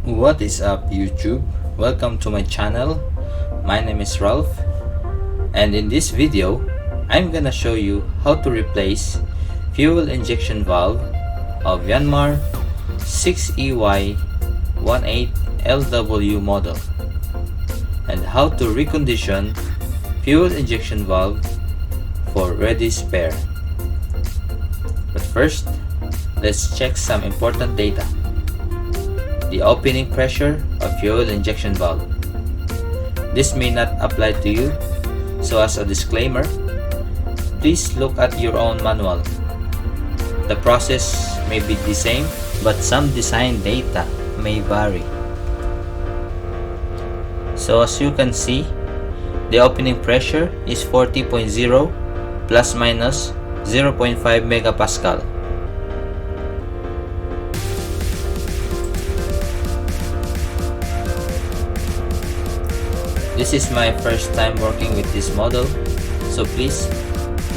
What is up, YouTube? Welcome to my channel. My name is Ralph, and in this video I'm gonna show you how to replace fuel injection valve of YANMAR 6EY18LW model and how to recondition fuel injection valve for ready spare. But first, let's check some important data. The opening pressure of fuel injection valve. This may not apply to you, so as a disclaimer, please look at your own manual. The process may be the same, but some design data may vary. So as you can see, the opening pressure is 40.0 plus minus 0.5 megapascal. This is my first time working with this model, so please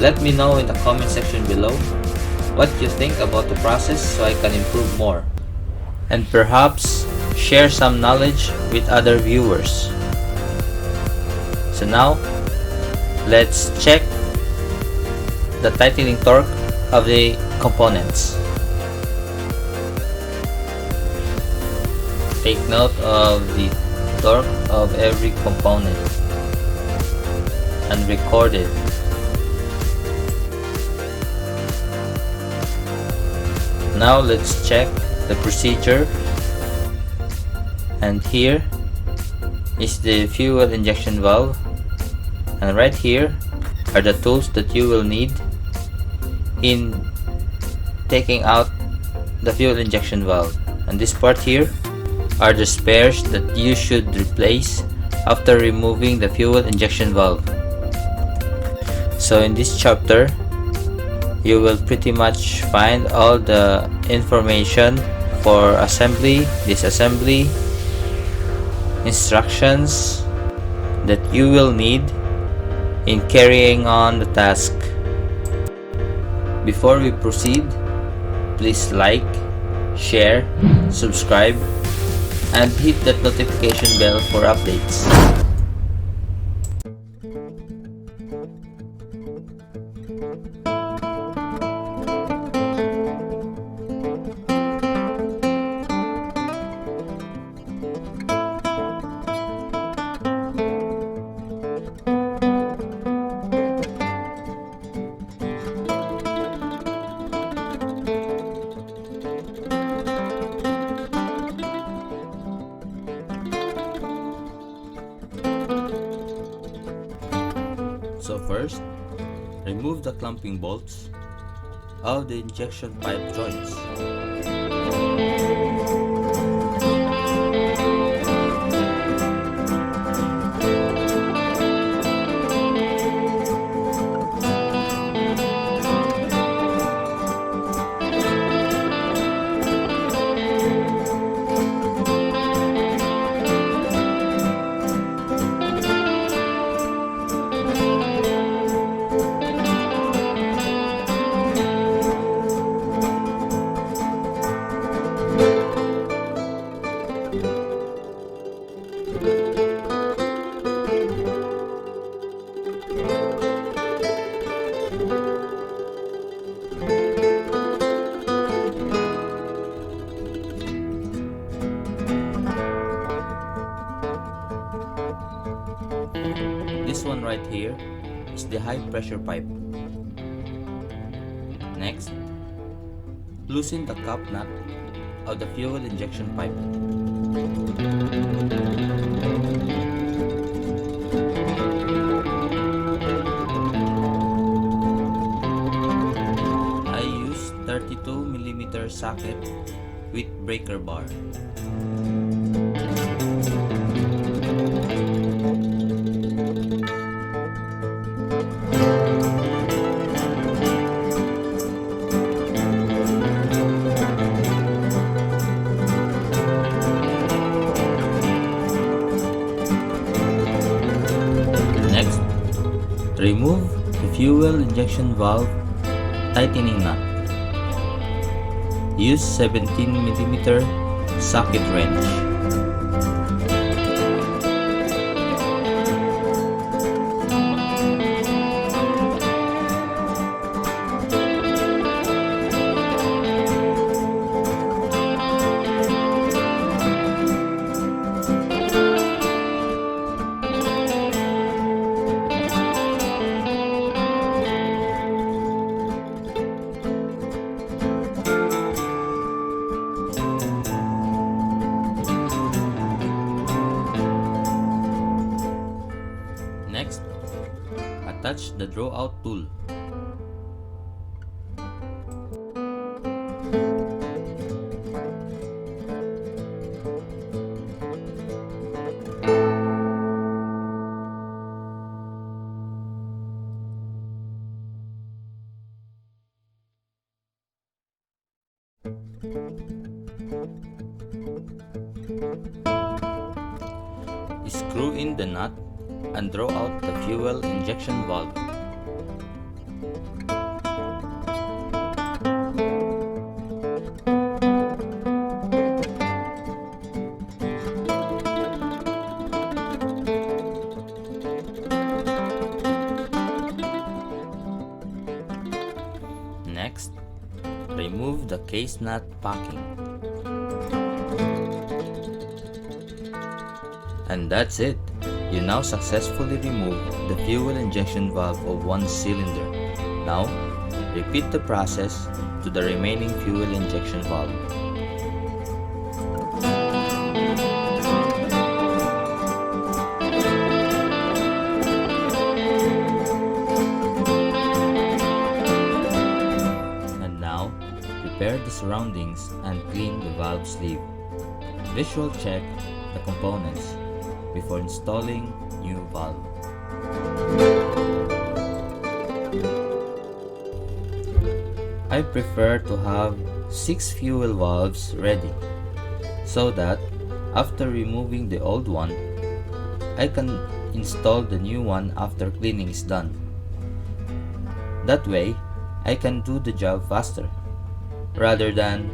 let me know in the comment section below what you think about the process so I can improve more, and perhaps share some knowledge with other viewers. So now, let's check the tightening torque of the components. Take note of the torque of every component and record it. Now let's check the procedure, and here is the fuel injection valve, and right here are the tools that you will need in taking out the fuel injection valve, and this part here are the spares that you should replace after removing the fuel injection valve. So in this chapter, you will pretty much find all the information for assembly, disassembly, instructions that you will need in carrying on the task. Before we proceed, please like, share, subscribe, and hit that notification bell for updates. So first, remove the clamping bolts of the injection pipe joints. This one right here is the high pressure pipe. Next, loosen the cap nut of the fuel injection pipe. I use 32mm socket with breaker bar. Remove the fuel injection valve tightening nut. Use 17mm socket wrench. attach the draw out tool. Screw in the nut and draw out the fuel injection valve. Next, remove the case nut packing. And that's it! You now successfully remove the fuel injection valve of one cylinder. Now, repeat the process to the remaining fuel injection valve. And now, prepare the surroundings and clean the valve sleeve. Visual check the components before installing new valve. I prefer to have 6 fuel valves ready so that after removing the old one, I can install the new one after cleaning is done. That way, I can do the job faster rather than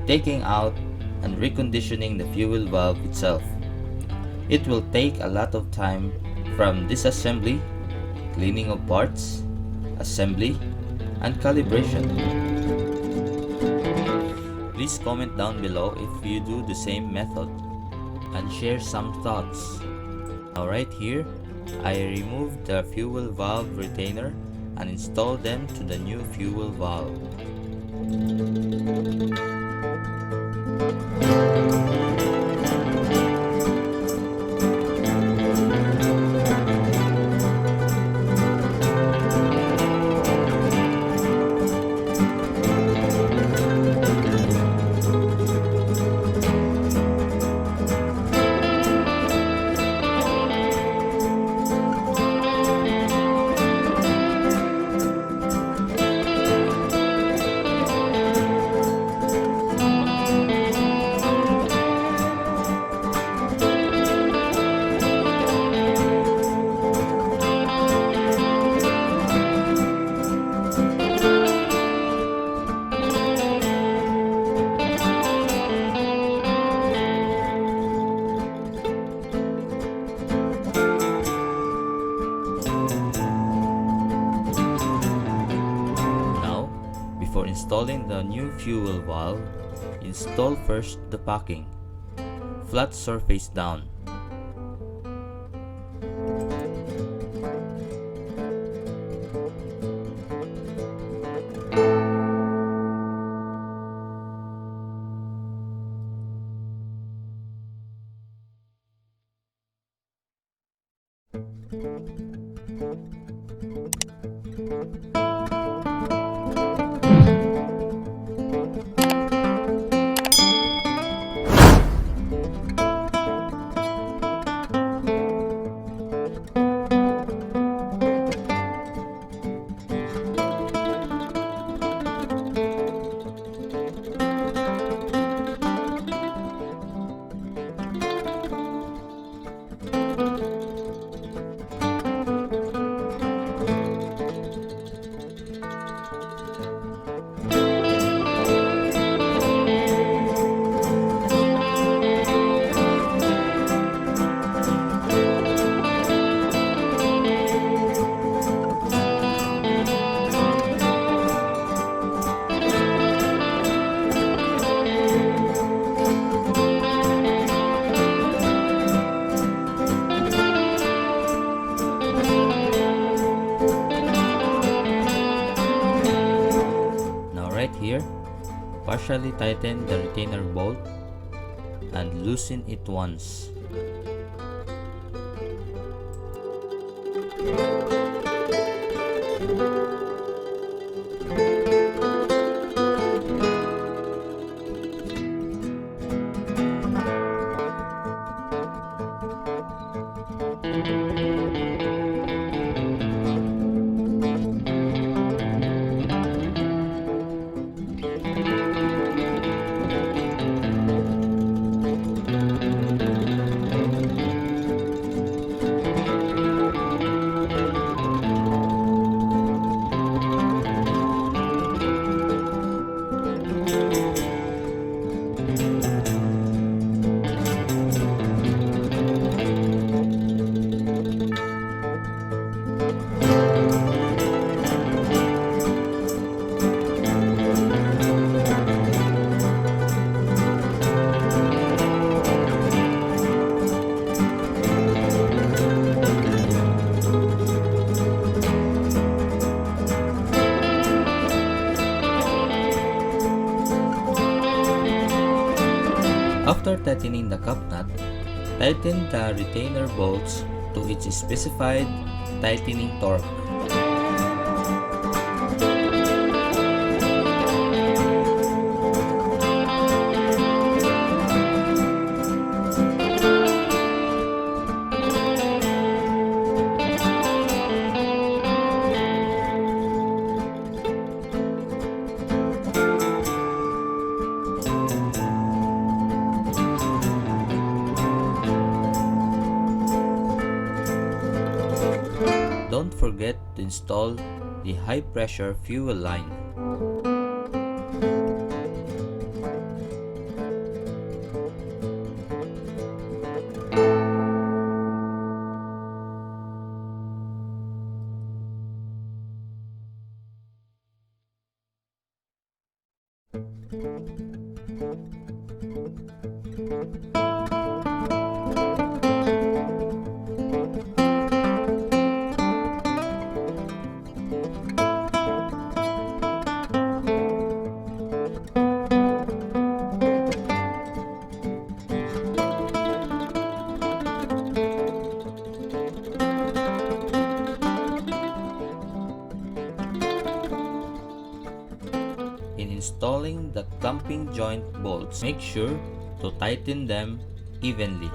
taking out and reconditioning the fuel valve itself. It will take a lot of time from disassembly, cleaning of parts, assembly, and calibration. Please comment down below if you do the same method and share some thoughts. Now right here, I removed the fuel valve retainer and installed them to the new fuel valve. Before installing the new fuel valve, install first the packing, flat surface down. Here, partially tighten the retainer bolt and loosen it once. After tightening the cap nut, tighten the retainer bolts to its specified tightening torque. Don't forget to install the high-pressure fuel line. In installing the clamping joint bolts, make sure to tighten them evenly.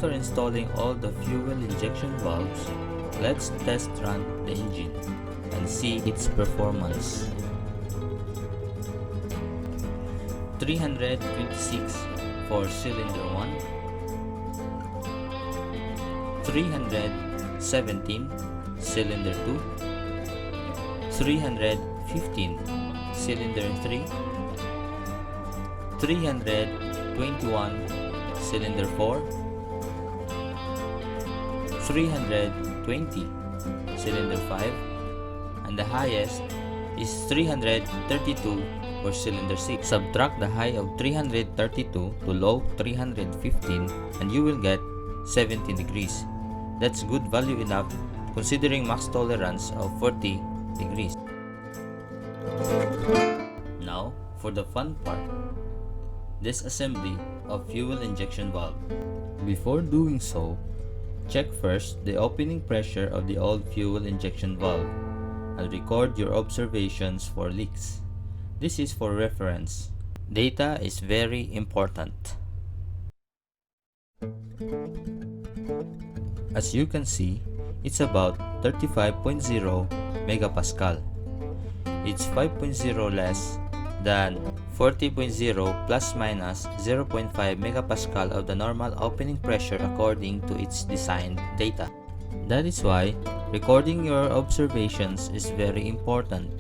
Installing all the fuel injection valves, let's test run the engine and see its performance. 326 for cylinder 1, 317 cylinder 2, 315 cylinder 3, 321 cylinder 4, 320 cylinder 5, and the highest is 332 for cylinder 6. Subtract the high of 332 to low 315 and you will get 17 degrees. That's good value enough considering max tolerance of 40 degrees. Now, for the fun part, disassembly of fuel injection valve. Before doing so, check first the opening pressure of the old fuel injection valve and record your observations for leaks. This is for reference. Data is very important. As you can see, it's about 35.0 megapascal. It's 5.0 less than 40.0 plus minus 0.5 megapascal of the normal opening pressure according to its design data. That is why recording your observations is very important.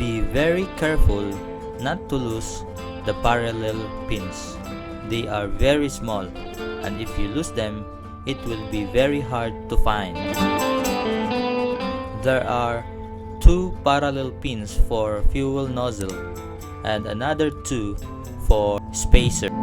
Be very careful not to lose the parallel pins. They are very small, and if you lose them, it will be very hard to find. There are 2 parallel pins for fuel nozzle and another 2 for spacer.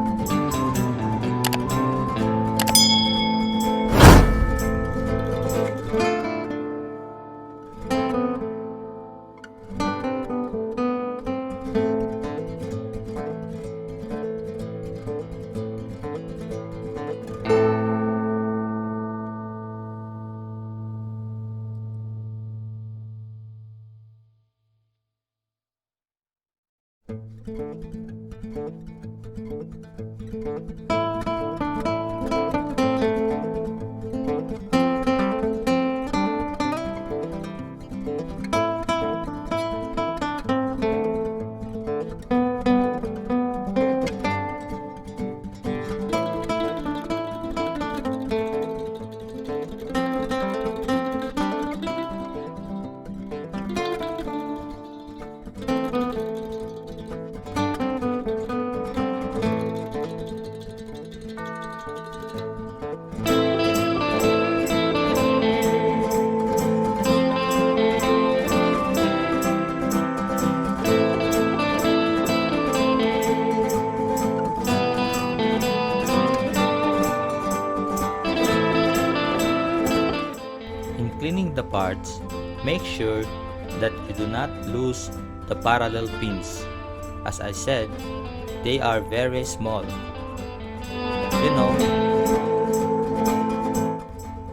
Cleaning the parts, make sure that you do not lose the parallel pins. As I said, they are very small. You know,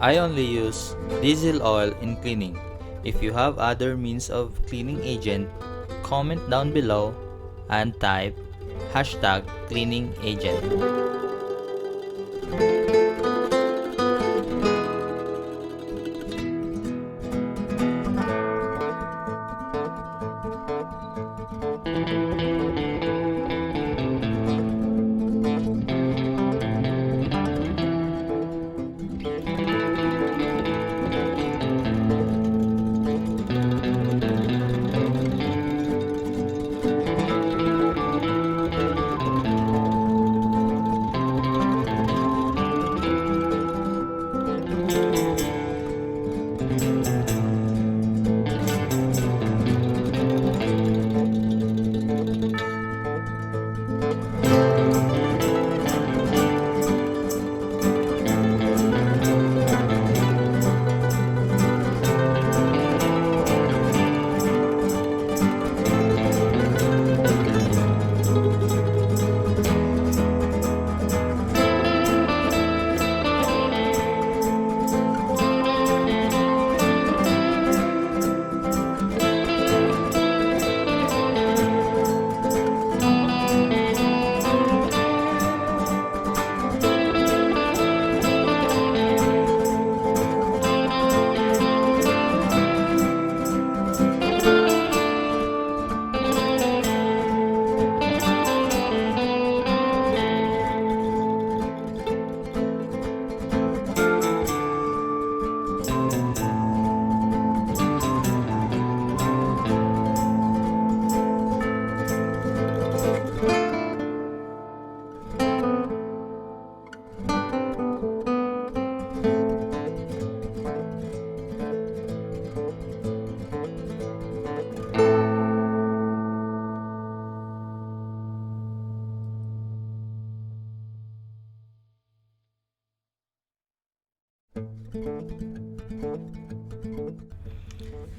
I only use diesel oil in cleaning If you have other means of cleaning agent, comment down below and type #cleaning agent.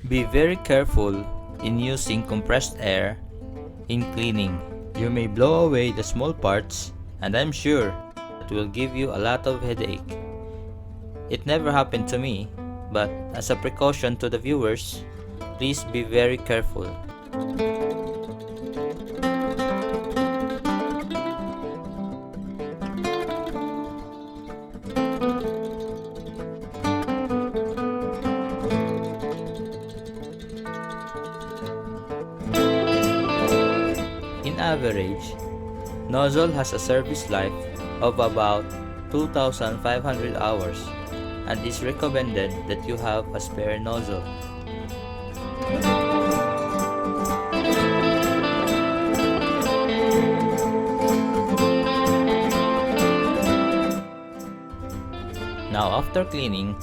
Be very careful in using compressed air in cleaning. You may blow away the small parts, and I'm sure it will give you a lot of headache. It never happened to me, but as a precaution to the viewers, please be very careful. In average, nozzle has a service life of about 2,500 hours, and it's recommended that you have a spare nozzle. Now after cleaning,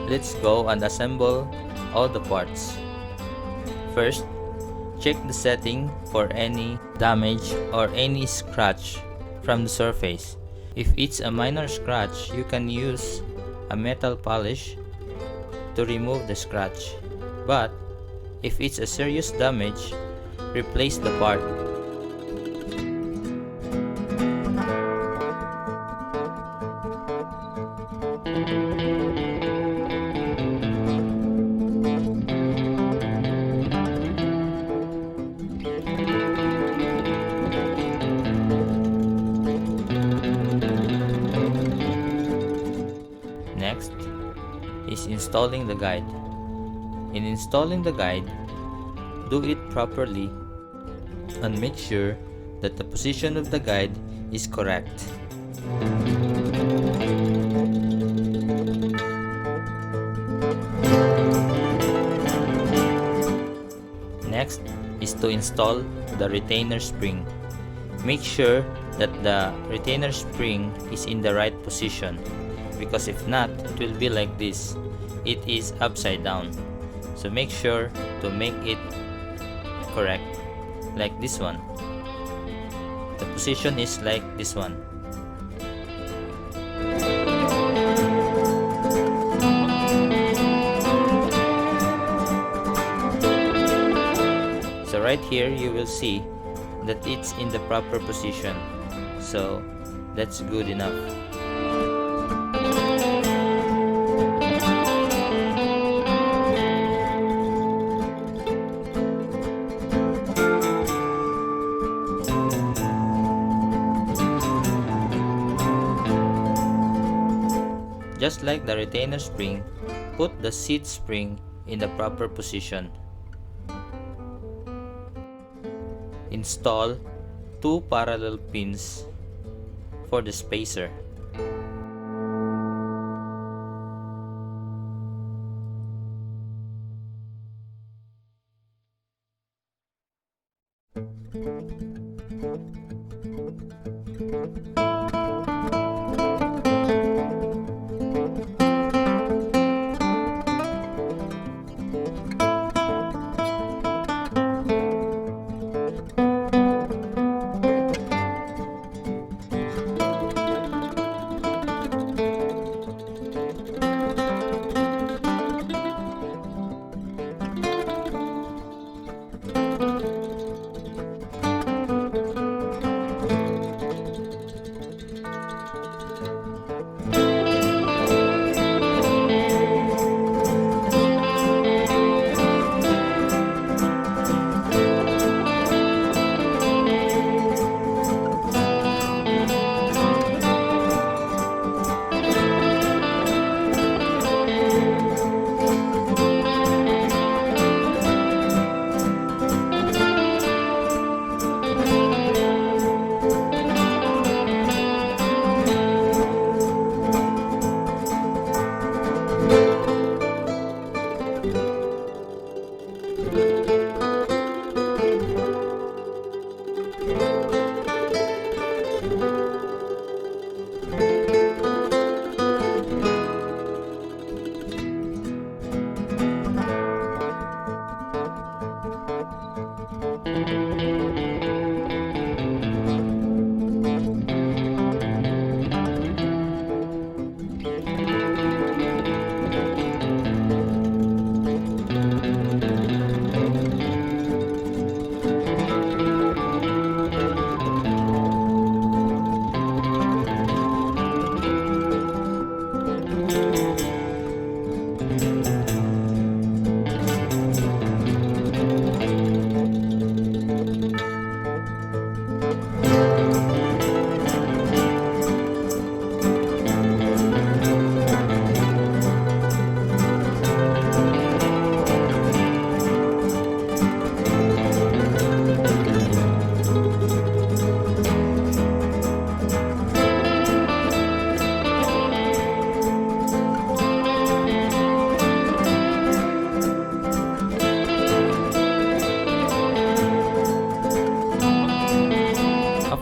let's go and assemble all the parts. First, check the setting for any damage or any scratch from the surface. If it's a minor scratch, you can use a metal polish to remove the scratch. But if it's a serious damage, replace the part. Next is installing the guide. In installing the guide, do it properly and make sure that the position of the guide is correct. Next is to install the retainer spring. Make sure that the retainer spring is in the right position, because if not, it will be like this. It is upside down. So make sure to make it correct, like this one. The position is like this one. So right here you will see that it's in the proper position. So that's good enough. Just like the retainer spring, put the seat spring in the proper position. Install 2 parallel pins for the spacer.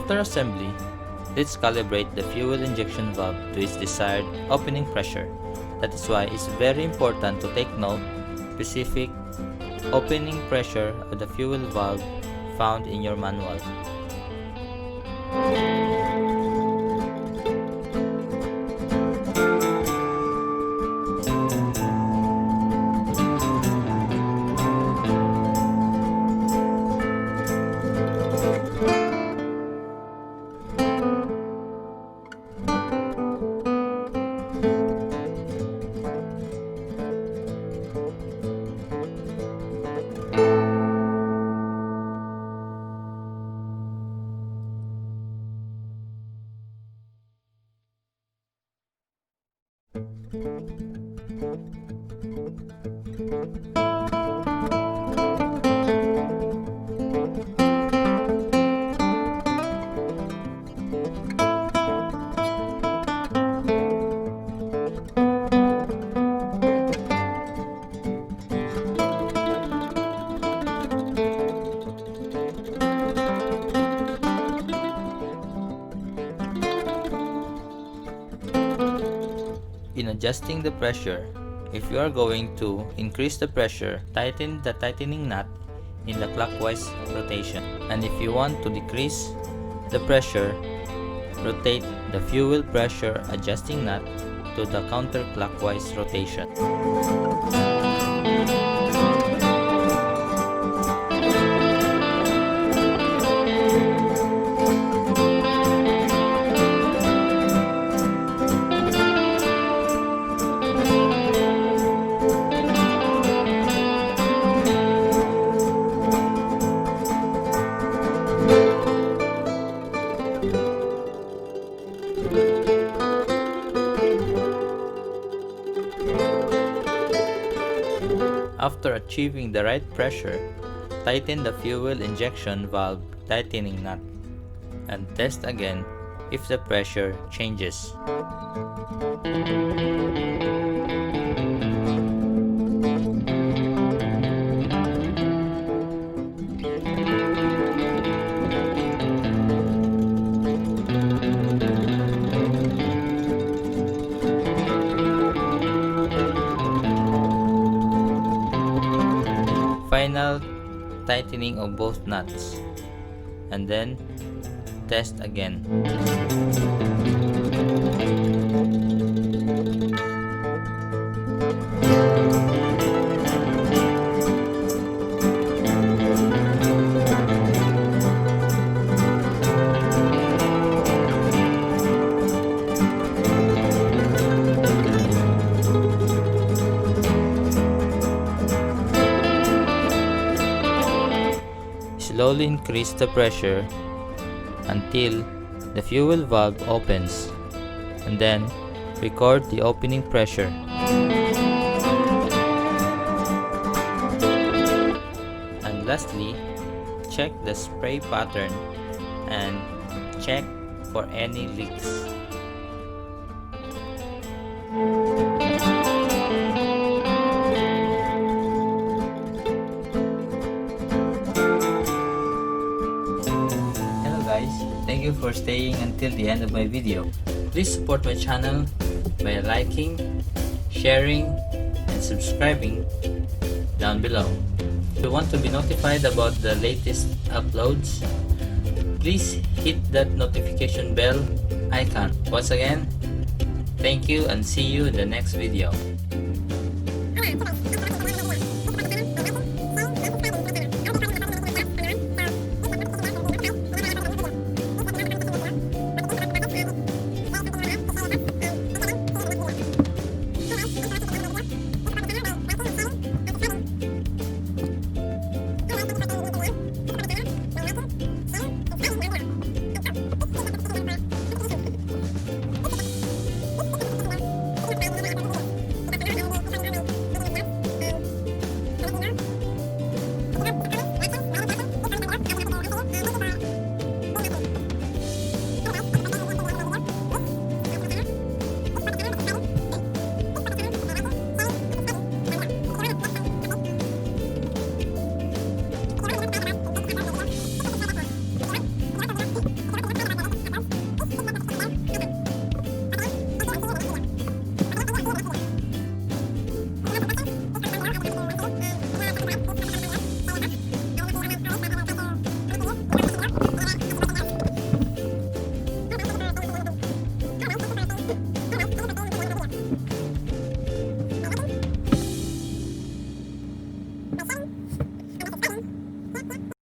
After assembly, let's calibrate the fuel injection valve to its desired opening pressure. That is why it's very important to take note specific opening pressure of the fuel valve found in your manual. In adjusting the pressure, if you are going to increase the pressure, tighten the tightening nut in the clockwise rotation. And if you want to decrease the pressure, rotate the fuel pressure adjusting nut to the counterclockwise rotation. After achieving the right pressure, tighten the fuel injection valve tightening nut and test again if the pressure changes. Final tightening of both nuts, and then test again. Slowly increase the pressure until the fuel valve opens, and then record the opening pressure. And lastly, check the spray pattern and check for any leaks. Thank you for staying until the end of my video. Please support my channel by liking, sharing, and subscribing down below. If you want to be notified about the latest uploads, please hit that notification bell icon. Once again, thank you and see you in the next video. Awesome.